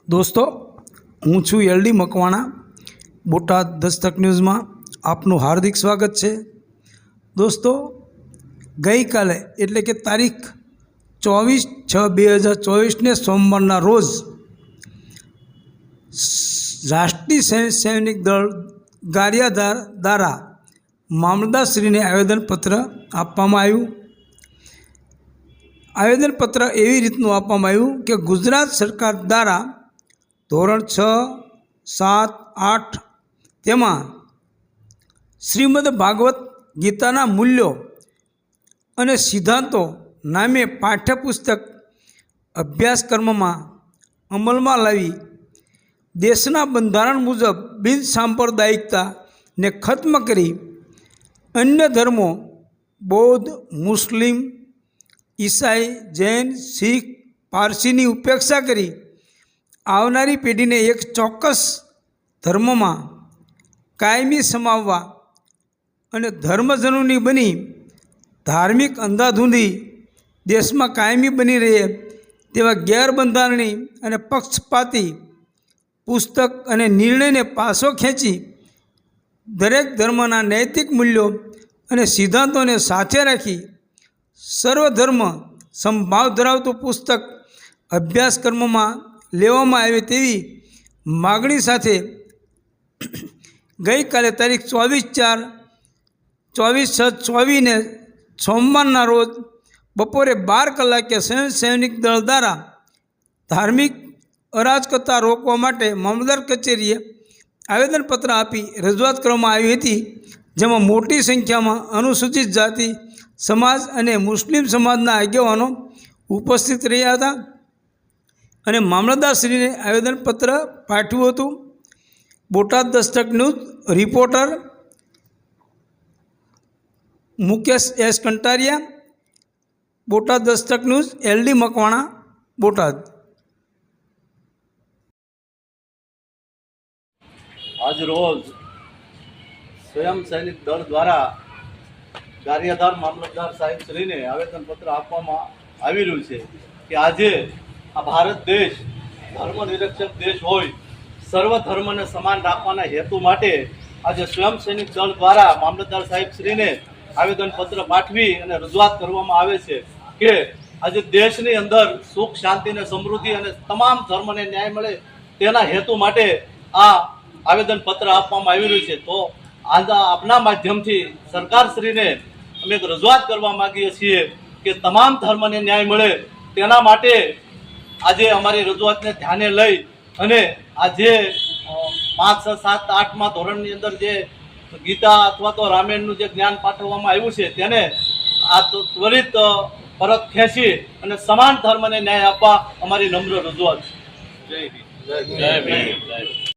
दोस्तों हूँ छूँ LD Makwana Botad Dastak news में आपनु हार्दिक स्वागत है। दोस्तों गई काले एटले के तारीख 24/6/2024 ने सोमवार रोज राष्ट्रीय सैनिक दल गारियाधार द्वारा मामलतदारश्री ने आवेदनपत्र आपवामां आव्युं। आवेदनपत्र एवी रीतनु आपवामां आव्युं कि गुजरात सरकार द्वारा धोरण 6, 7, 8 तेमां श्रीमद भागवत गीताना मूल्यों अने सिद्धांतों नामे पाठ्यपुस्तक अभ्यासक्रम में अमल में लावी देशना बंधारण मुजब बिन सांप्रदायिकता ने खत्म करी अन्य धर्मों बौद्ध, मुस्लिम, ईसाई, जैन, सीख, पारसी की उपेक्षा करी आवनारी पेढ़ी ने एक चौक्कस धर्म में कायमी समाववा अने धर्मजनोनी बनी धार्मिक अंधाधुंधी देश में कायमी बनी रहे तेवा गैरबंधारणी अने पक्षपाती पुस्तक अने निर्णय ने पासो खेंची दरेक धर्मना नैतिक मूल्यों अने सिद्धांतों ने साथे राखी सर्वधर्म संभाव धरावतुं पुस्तक अभ्यासक्रम में लेवामां आवे तेवी मागणी साथे गई काले तारीख 24/4/24 ने सोमवारना रोज बपोरे 12 कलाके सैनिक दल द्वारा धार्मिक अराजकता रोकवा माटे मामलतदार कचेरीए आवेदनपत्र आपी रजूआत करवामां आवी हती, जेमां मोटी संख्या में अनुसूचित जाति समाज अने मुस्लिम समाजना आगेवानो उपस्थित रह्या हता अने मामलतदारश्रीने आवेदनपत्र पाठव्युं हतुं। Botad Dastak news reporter Mukesh S Kantaria, Botad Dastak news, LD Makwana, Botad. आज रोज स्वयं सैनिक दल द्वारा गारियाधार मामलतदार साहेब श्री ने आवेदनपत्र आपवामां आवी रह्युं छे कि आजे आ भारत देश धर्मनिरक्षक देश होय सर्व धर्म ने समान राखवाना हेतु माटे आज स्वयं सैनिक दल द्वारा मामलतदार साहेब श्री ने आवेदनपत्र पाठवी अने रजूआत करवामां आवे छे कि आज देशनी अंदर सुख शांति ने समृद्धि अने तमाम धर्म ने न्याय मळे तेना हेतु माटे आ आवेदनपत्र आपवामां आवी रह्युं छे। तो आज आपना माध्यमथी सरकारश्रीने अमे एक रजूआत करवा मांगीए छीए कि तमाम धर्म ने न्याय मळे तेना माटे आजे अमारी रजूआत ने ध्याने लई अने आजे 5, 6, 7, 8 मा धोरणनी अंदर जे गीता अथवा तो रामायणनुं जे ज्ञान पाठववामां आव्युं छे तेने आ त्वरित परत खेंची अने समान धर्मने न्याय आपवा अमारी नम्र रजूआत। जय हिंद, जय भीम।